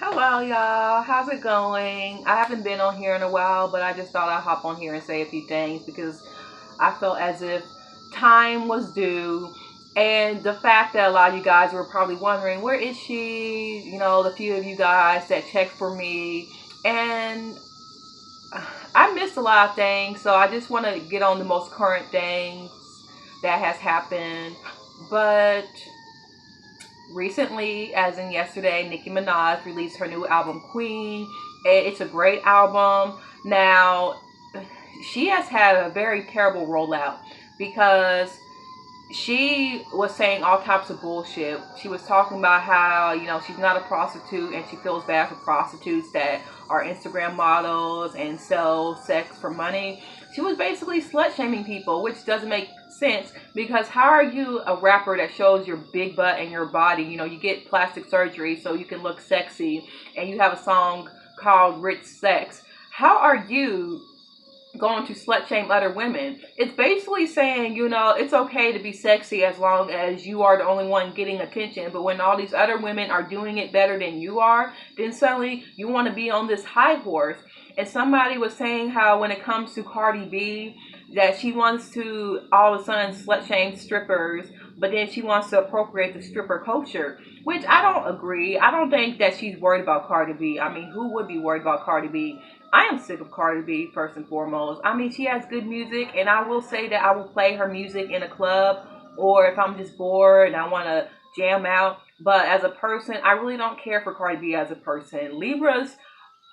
Hello, y'all. How's it going? I haven't been on here in a while, but I just thought I'd hop on here and say a few things because I felt as if time was due. And the fact that a lot of you guys were probably wondering, where is she? The few of you guys that checked for me. And I missed a lot of things, so I just want to get on the most current things that has happened. But recently, as in yesterday, Nicki Minaj released her new album Queen. It's a great album. Now, she has had a very terrible rollout because she was saying all types of bullshit. She was talking about how, she's not a prostitute and she feels bad for prostitutes that are Instagram models and sell sex for money. She was basically slut shaming people, which doesn't make sense because how are you a rapper that shows your big butt and your body? You get plastic surgery so you can look sexy and you have a song called Rich Sex. How are you going to slut shame other women? It's basically saying, it's okay to be sexy as long as you are the only one getting attention. But when all these other women are doing it better than you are, then suddenly you want to be on this high horse. And somebody was saying how when it comes to Cardi B, that she wants to all of a sudden slut shame strippers, but then she wants to appropriate the stripper culture, which I don't agree. I don't think that she's worried about Cardi B. I mean, who would be worried about Cardi B? I am sick of Cardi B, first and foremost. I mean, she has good music, and I will say that I will play her music in a club or if I'm just bored and I want to jam out. But as a person, I really don't care for Cardi B as a person.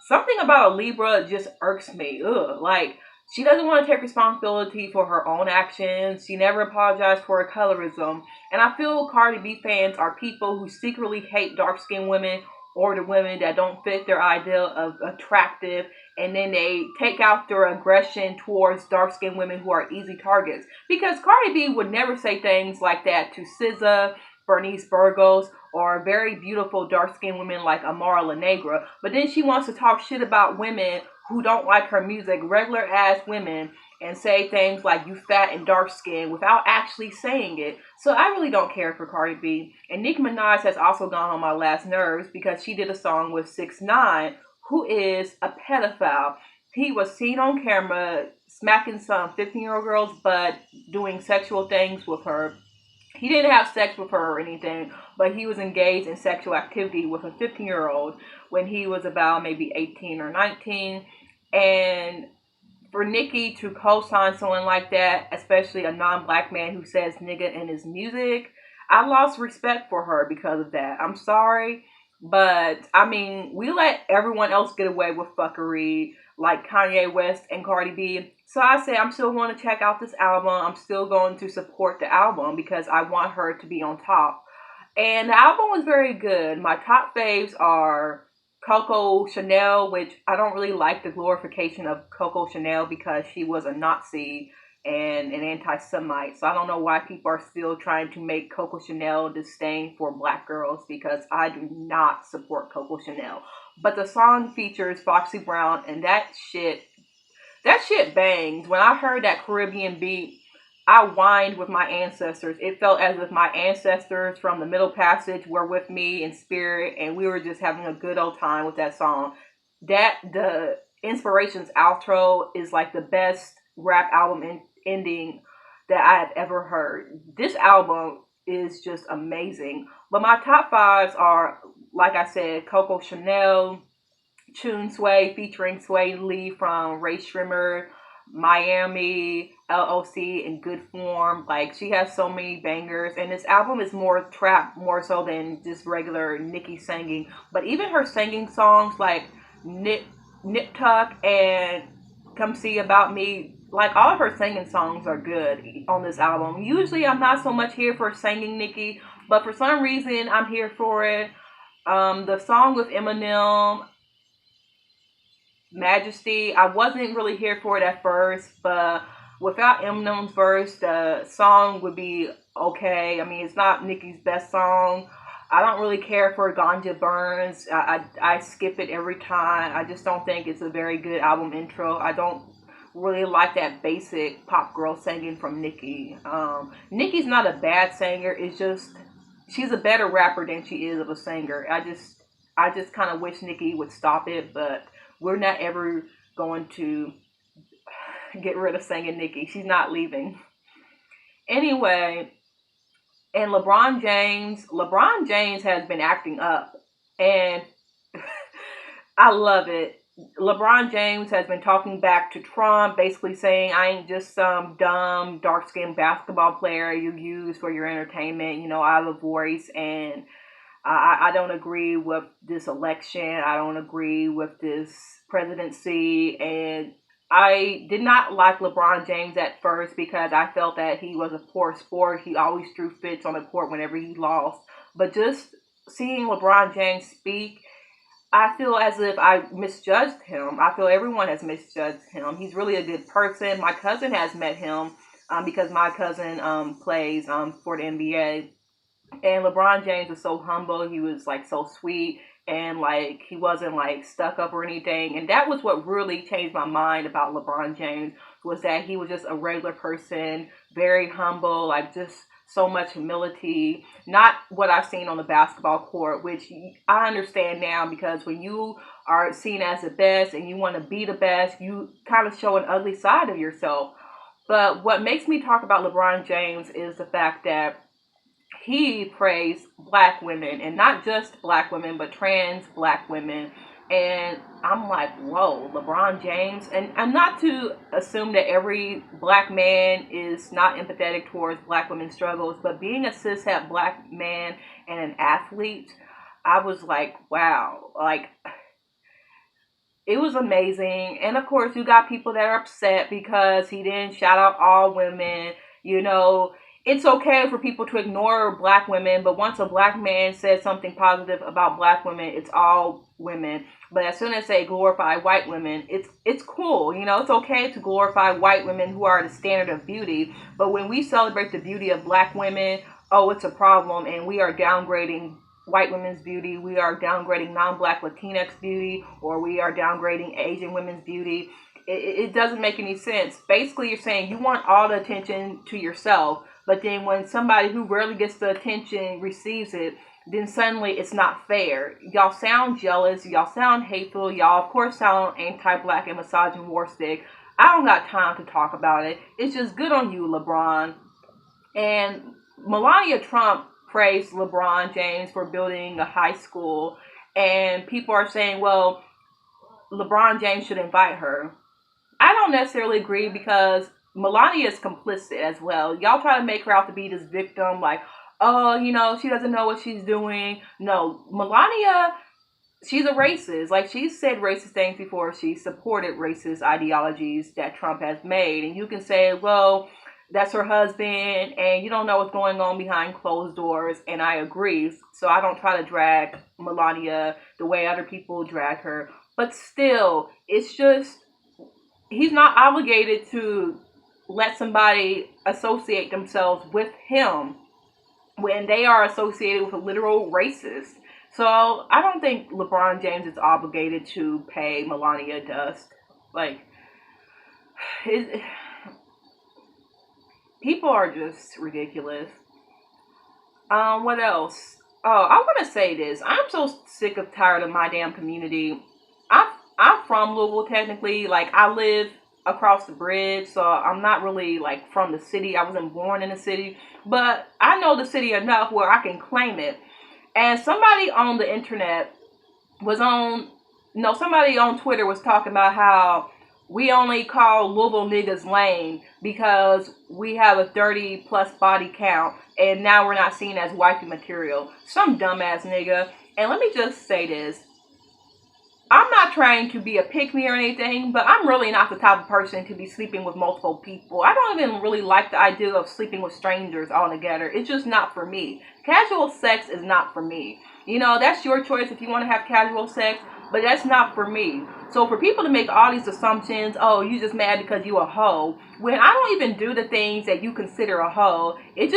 Something about a Libra just irks me. Ugh. Like, she doesn't want to take responsibility for her own actions. She never apologized for her colorism. And I feel Cardi B fans are people who secretly hate dark skinned women or the women that don't fit their ideal of attractive, and then they take out their aggression towards dark skinned women who are easy targets. Because Cardi B would never say things like that to SZA, Bernice Burgos, or very beautiful dark skinned women like Amara La Negra. But then she wants to talk shit about women who don't like her music, regular ass women, and say things like you fat and dark skinned without actually saying it. So I really don't care for Cardi B. And Nicki Minaj has also gone on my last nerves because she did a song with 6ix9ine, who is a pedophile. He was seen on camera smacking some 15-year-old girl's butt, doing sexual things with her. He didn't have sex with her or anything, but he was engaged in sexual activity with a 15-year-old when he was about maybe 18 or 19. And for Nicki to co-sign someone like that, especially a non-black man who says nigga in his music, I lost respect for her because of that. I'm sorry, but I mean, we let everyone else get away with fuckery like Kanye West and Cardi B. So I say I'm still going to check out this album. I'm still going to support the album because I want her to be on top. And the album was very good. My top faves are Coco Chanel, which I don't really like the glorification of Coco Chanel because she was a Nazi and an anti-Semite. So I don't know why people are still trying to make Coco Chanel disdain for black girls because I do not support Coco Chanel. But the song features Foxy Brown and that shit bangs. When I heard that Caribbean beat, I whined with my ancestors. It felt as if my ancestors from the Middle Passage were with me in spirit, and we were just having a good old time with that song. The Inspirations outro is like the best rap album ending that I have ever heard. This album is just amazing. But my top fives are, like I said, Coco Chanel, Tune Sway featuring Sway Lee from Ray Shrimmer, Miami, LOC in good form. Like, she has so many bangers, and this album is more trap, more so than just regular Nicki singing. But even her singing songs like Nip Tuck and Come See About Me, like all of her singing songs are good on this album. Usually I'm not so much here for singing Nicki, but for some reason I'm here for it. The song with Eminem, Majesty, I wasn't really here for it at first, but without Eminem's verse, the song would be okay. I mean, it's not Nicki's best song. I don't really care for Ganja Burns. I skip it every time. I just don't think it's a very good album intro. I don't really like that basic pop girl singing from Nicki. Nicki's not a bad singer. It's just she's a better rapper than she is of a singer. I just I just kind of wish Nikki would stop it, but we're not ever going to get rid of singing Nikki. She's not leaving. Anyway, and LeBron James has been acting up, and I love it. LeBron James has been talking back to Trump, basically saying, I ain't just some dumb, dark skinned basketball player you use for your entertainment. You know, I have a voice, and I don't agree with this election. I don't agree with this presidency. And I did not like LeBron James at first because I felt that he was a poor sport. He always threw fits on the court whenever he lost. But just seeing LeBron James speak, I feel as if I misjudged him. I feel everyone has misjudged him. He's really a good person. My cousin has met him because my cousin plays for the NBA. And LeBron James was so humble. He was like so sweet, and like he wasn't like stuck up or anything. And that was what really changed my mind about LeBron James, was that he was just a regular person, very humble, like just so much humility. Not what I've seen on the basketball court, which I understand now, because when you are seen as the best and you want to be the best, you kind of show an ugly side of yourself. But what makes me talk about LeBron James is the fact that he praised black women, and not just black women, but trans black women. And I'm like, whoa, LeBron James. And not to assume that every black man is not empathetic towards black women's struggles, but being a cishet black man and an athlete, I was like, wow, like, it was amazing. And of course, you got people that are upset because he didn't shout out all women. You know, it's okay for people to ignore black women, but once a black man says something positive about black women, it's all women. But as soon as they glorify white women, it's cool. You know, it's okay to glorify white women who are the standard of beauty. But when we celebrate the beauty of black women, oh, it's a problem, and we are downgrading white women's beauty, we are downgrading non-black Latinx beauty, or we are downgrading Asian women's beauty. It doesn't make any sense. Basically, you're saying you want all the attention to yourself, but then when somebody who rarely gets the attention receives it, then suddenly it's not fair. Y'all sound jealous. Y'all sound hateful. Y'all, of course, sound anti-black and misogynistic. I don't got time to talk about it. It's just good on you, LeBron. And Melania Trump praised LeBron James for building a high school. And people are saying, well, LeBron James should invite her. I don't necessarily agree, because Melania is complicit as well. Y'all try to make her out to be this victim, like, oh, you know, she doesn't know what she's doing. No, Melania, she's a racist. Like, she's said racist things before. She supported racist ideologies that Trump has made. And you can say, well, that's her husband, and you don't know what's going on behind closed doors. And I agree. So I don't try to drag Melania the way other people drag her. But still, it's just, he's not obligated to let somebody associate themselves with him when they are associated with a literal racist. So I don't think LeBron James is obligated to pay Melania dust. Like, people are just ridiculous. What else? Oh, I want to say this. I'm so sick of tired of my damn community. I'm from Louisville, technically. Like, I live across the bridge, so I'm not really like from the city. I wasn't born in the city, but I know the city enough where I can claim it. And somebody on the internet somebody on Twitter was talking about how we only call Louisville niggas lame because we have a 30 plus body count, and now we're not seen as wifey material. Some dumbass nigga. And let me just say this. I'm not trying to be a pick-me or anything, but I'm really not the type of person to be sleeping with multiple people. I don't even really like the idea of sleeping with strangers altogether. It's just not for me. Casual sex is not for me. You know, that's your choice if you want to have casual sex, but that's not for me. So for people to make all these assumptions, oh, you just mad because you a hoe, when I don't even do the things that you consider a hoe, it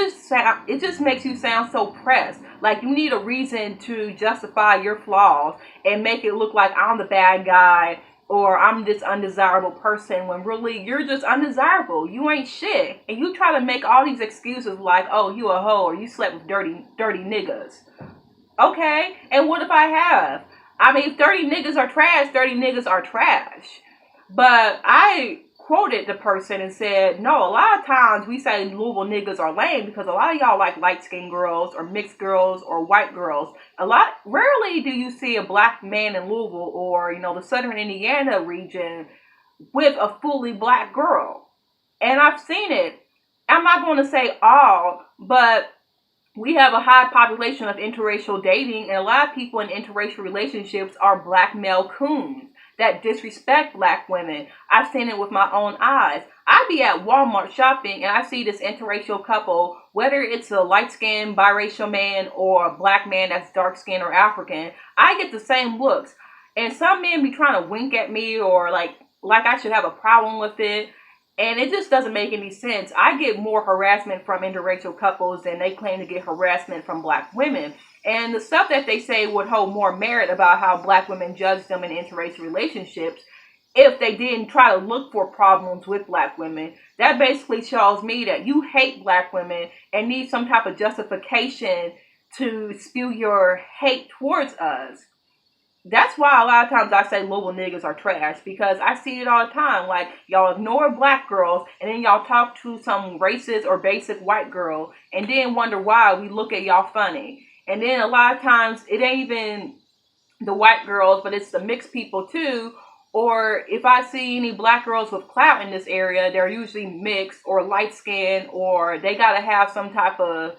just makes you sound so pressed. Like you need a reason to justify your flaws and make it look like I'm the bad guy or I'm this undesirable person, when really you're just undesirable. You ain't shit. And you try to make all these excuses like, oh, you a hoe or you slept with dirty niggas. Okay, and what if I have? I mean, 30 niggas are trash, 30 niggas are trash. But I quoted the person and said, no, a lot of times we say Louisville niggas are lame because a lot of y'all like light skinned girls or mixed girls or white girls. Rarely do you see a black man in Louisville or, the southern Indiana region with a fully black girl. And I've seen it. I'm not going to say all, but we have a high population of interracial dating, and a lot of people in interracial relationships are black male coons that disrespect black women. I've seen it with my own eyes. I be at Walmart shopping and I see this interracial couple, whether it's a light-skinned biracial man or a black man that's dark-skinned or African, I get the same looks. And some men be trying to wink at me or like I should have a problem with it. And it just doesn't make any sense. I get more harassment from interracial couples than they claim to get harassment from black women. And the stuff that they say would hold more merit about how black women judge them in interracial relationships, if they didn't try to look for problems with black women, that basically shows me that you hate black women and need some type of justification to spew your hate towards us. That's why a lot of times I say Louisville niggas are trash, because I see it all the time. Like, y'all ignore black girls and then y'all talk to some racist or basic white girl and then wonder why we look at y'all funny. And then a lot of times it ain't even the white girls, but it's the mixed people too. Or if I see any black girls with clout in this area, they're usually mixed or light skinned, or they gotta have some type of,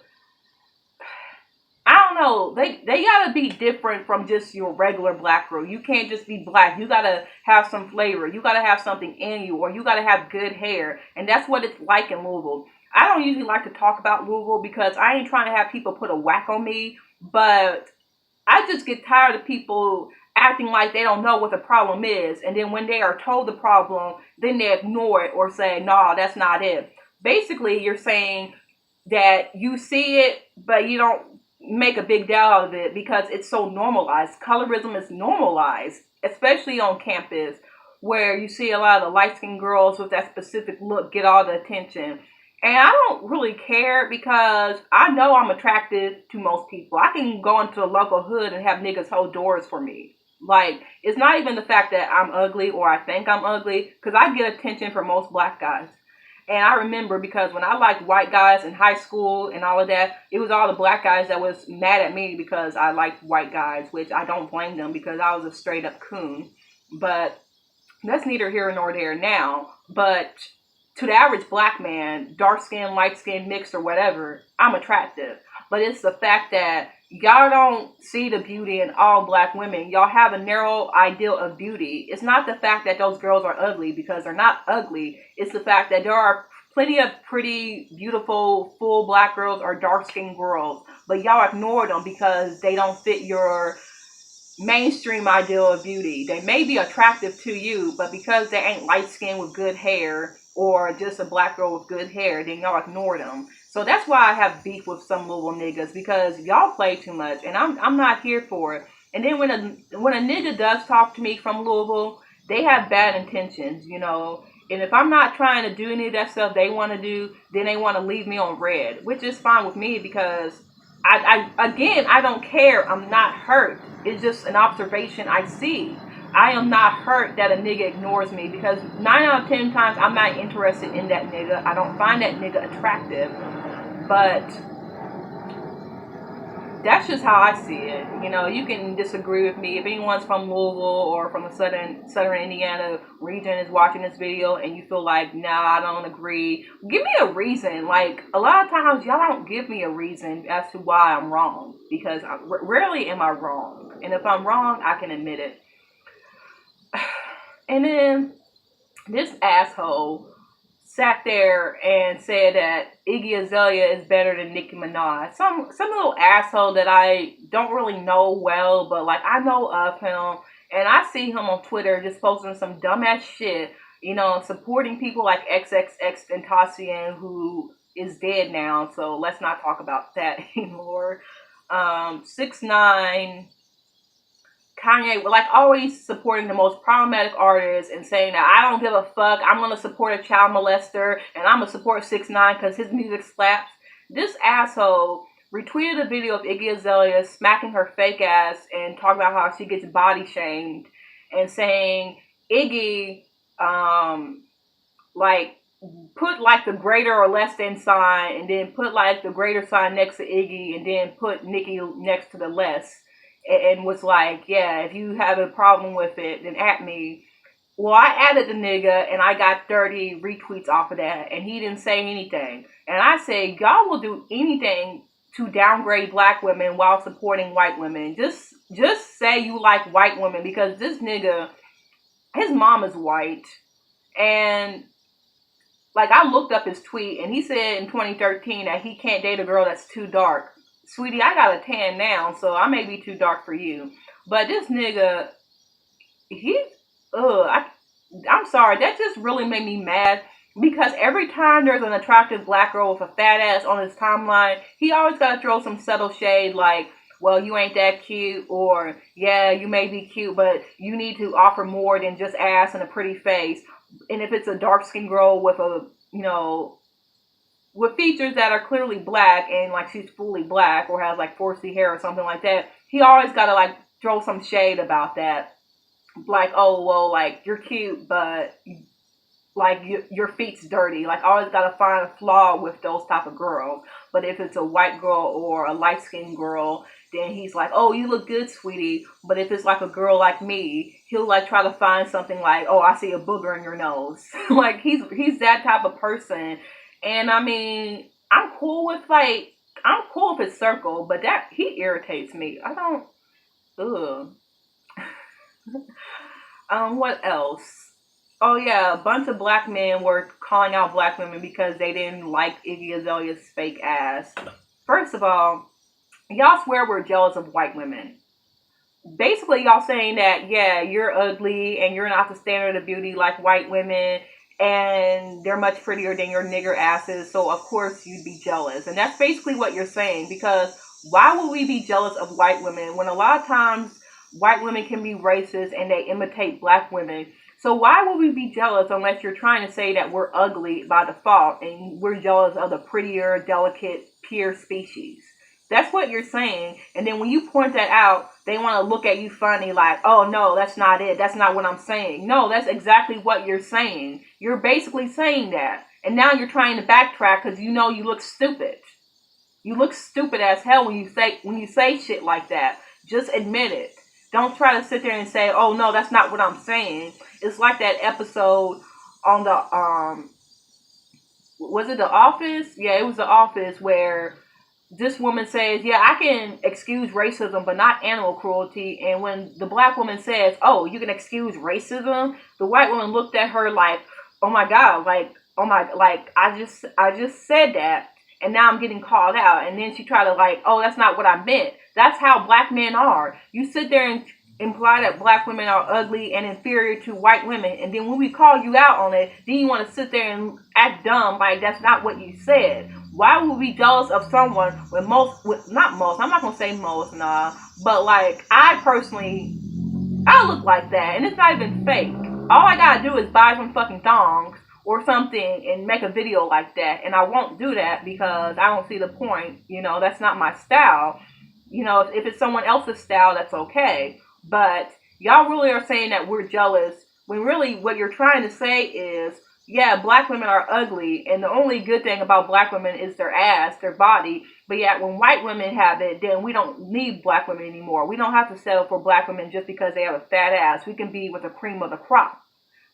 I don't know. They gotta be different from just your regular black girl. You can't just be black. You gotta have some flavor. You gotta have something in you, or you gotta have good hair. And that's what it's like in Louisville. I don't usually like to talk about Louisville because I ain't trying to have people put a whack on me. But I just get tired of people acting like they don't know what the problem is. And then when they are told the problem, then they ignore it or say, no, that's not it. Basically, you're saying that you see it, but you don't make a big deal out of it because it's so normalized. Colorism is normalized, especially on campus, where you see a lot of the light-skinned girls with that specific look get all the attention. And I don't really care because I know I'm attractive to most people. I can go into a local hood and have niggas hold doors for me. Like, it's not even the fact that I'm ugly or I think I'm ugly, because I get attention from most black guys. And I remember because when I liked white guys in high school and all of that, it was all the black guys that was mad at me because I liked white guys, which I don't blame them because I was a straight up coon. But that's neither here nor there now. But to the average black man, dark skin, light skin, mixed or whatever, I'm attractive. But it's the fact that y'all don't see the beauty in all black women. Y'all have a narrow ideal of beauty. It's not the fact that those girls are ugly, because they're not ugly. It's the fact that there are plenty of pretty, beautiful, full black girls or dark-skinned girls. But y'all ignore them because they don't fit your mainstream ideal of beauty. They may be attractive to you, but because they ain't light-skinned with good hair or just a black girl with good hair, then y'all ignore them. So that's why I have beef with some Louisville niggas, because y'all play too much, and I'm not here for it. And then when a nigga does talk to me from Louisville, they have bad intentions, And if I'm not trying to do any of that stuff they want to do, then they want to leave me on red, which is fine with me because I don't care. I'm not hurt. It's just an observation I see. I am not hurt that a nigga ignores me because 9 out of 10 times I'm not interested in that nigga. I don't find that nigga attractive. But that's just how I see it. You can disagree with me. If anyone's from Louisville or from the southern Indiana region is watching this video and you feel like, nah, I don't agree, give me a reason. Like, a lot of times y'all don't give me a reason as to why I'm wrong, because rarely am I wrong. And if I'm wrong, I can admit it. And then this asshole sat there and said that Iggy Azalea is better than Nicki Minaj. Some little asshole that I don't really know well, but like I know of him, and I see him on Twitter just posting some dumbass shit, supporting people like XXXTentacion, who is dead now, so let's not talk about that anymore. 6ix9ine, Kanye, like always supporting the most problematic artists and saying that I don't give a fuck, I'm going to support a child molester and I'm going to support 6ix9ine because his music slaps. This asshole retweeted a video of Iggy Azalea smacking her fake ass and talking about how she gets body shamed and saying Iggy, like, put like the greater or less than sign and then put like the greater sign next to Iggy and then put Nicki next to the less, and was like, yeah, if you have a problem with it, then at me. Well, I added the nigga and I got 30 retweets off of that, and he didn't say anything. And I say, y'all will do anything to downgrade black women while supporting white women. Just say you like white women, because this nigga, his mom is white. And like, I looked up his tweet and he said in 2013 that he can't date a girl that's too dark. Sweetie, I got a tan now, so I may be too dark for you. But this nigga, I'm sorry, that just really made me mad, because every time there's an attractive black girl with a fat ass on his timeline, he always gotta throw some subtle shade like, well, you ain't that cute, or yeah, you may be cute, but you need to offer more than just ass and a pretty face. And if it's a dark-skinned girl with a, with features that are clearly black and like she's fully black or has like 4C hair or something like that, he always gotta like throw some shade about that. Like, oh, well, like, you're cute, but like your feet's dirty. Like, always gotta find a flaw with those type of girls. But if it's a white girl or a light-skinned girl, then he's like, oh, you look good, sweetie. But if it's like a girl like me, he'll like try to find something like, oh, I see a booger in your nose. Like, he's that type of person. And I mean, I'm cool with his circle, but that, he irritates me. I don't, what else? Oh yeah, a bunch of black men were calling out black women because they didn't like Iggy Azalea's fake ass. First of all, y'all swear we're jealous of white women. Basically, y'all saying that, yeah, you're ugly and you're not the standard of beauty like white women, and they're much prettier than your nigger asses, so of course you'd be jealous. And that's basically what you're saying, because why would we be jealous of white women when a lot of times white women can be racist and they imitate black women? So why would we be jealous unless you're trying to say that we're ugly by default and we're jealous of the prettier, delicate, pure species? That's what you're saying. And then when you point that out, they want to look at you funny like, oh no, that's not it. That's not what I'm saying. No, that's exactly what you're saying. You're basically saying that. And now you're trying to backtrack because you know you look stupid. You look stupid as hell when you say shit like that. Just admit it. Don't try to sit there and say, oh no, that's not what I'm saying. It's like that episode on the, was it The Office? Yeah, it was The Office, where this woman says, yeah, I can excuse racism, but not animal cruelty. And when the black woman says, oh, you can excuse racism, the white woman looked at her like, oh my God, like, oh my, like, I just said that, and now I'm getting called out. And then she tried to like, oh, that's not what I meant. That's how black men are. You sit there and imply that black women are ugly and inferior to white women, and then when we call you out on it, then you want to sit there and act dumb like that's not what you said. Why would we be jealous of someone when I'm not gonna say most, nah, but like, I personally, I look like that, and it's not even fake. All I gotta do is buy some fucking thongs or something and make a video like that, and I won't do that because I don't see the point. That's not my style. If it's someone else's style, that's okay. But y'all really are saying that we're jealous, when really what you're trying to say is, yeah, black women are ugly, and the only good thing about black women is their ass, their body. But yet when white women have it, then we don't need black women anymore. We don't have to settle for black women just because they have a fat ass. We can be with the cream of the crop.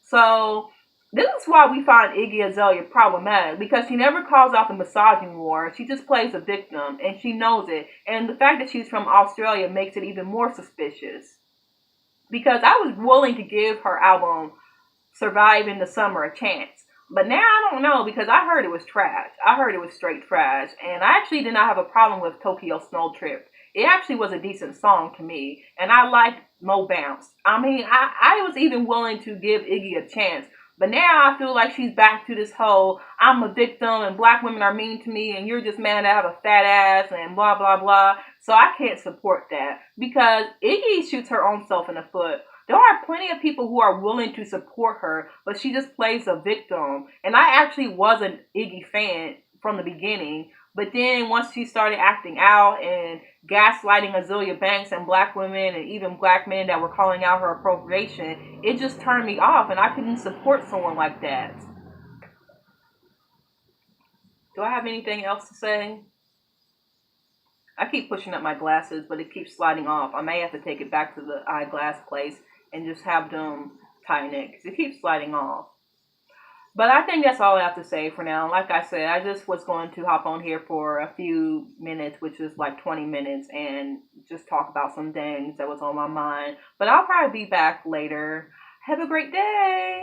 So this is why we find Iggy Azalea problematic, because she never calls out the misogyny war. She just plays a victim, and she knows it. And the fact that she's from Australia makes it even more suspicious. Because I was willing to give her album Survive in the Summer a chance. But now I don't know, because I heard it was trash. I heard it was straight trash. And I actually did not have a problem with Tokyo Snow Trip. It actually was a decent song to me. And I liked Mo Bounce. I mean, I was even willing to give Iggy a chance. But now I feel like she's back to this whole, I'm a victim and black women are mean to me and you're just mad I have a fat ass and blah, blah, blah. So I can't support that, because Iggy shoots her own self in the foot. There are plenty of people who are willing to support her, but she just plays a victim. And I actually was an Iggy fan from the beginning, But then once she started acting out and gaslighting Azalea Banks and black women and even black men that were calling out her appropriation, it just turned me off, and I couldn't support someone like that. Do I have anything else to say? I keep pushing up my glasses, but it keeps sliding off. I may have to take it back to the eyeglass place and just have them tighten it because it keeps sliding off. But I think that's all I have to say for now. Like I said, I just was going to hop on here for a few minutes, which is like 20 minutes, and just talk about some things that was on my mind. But I'll probably be back later. Have a great day.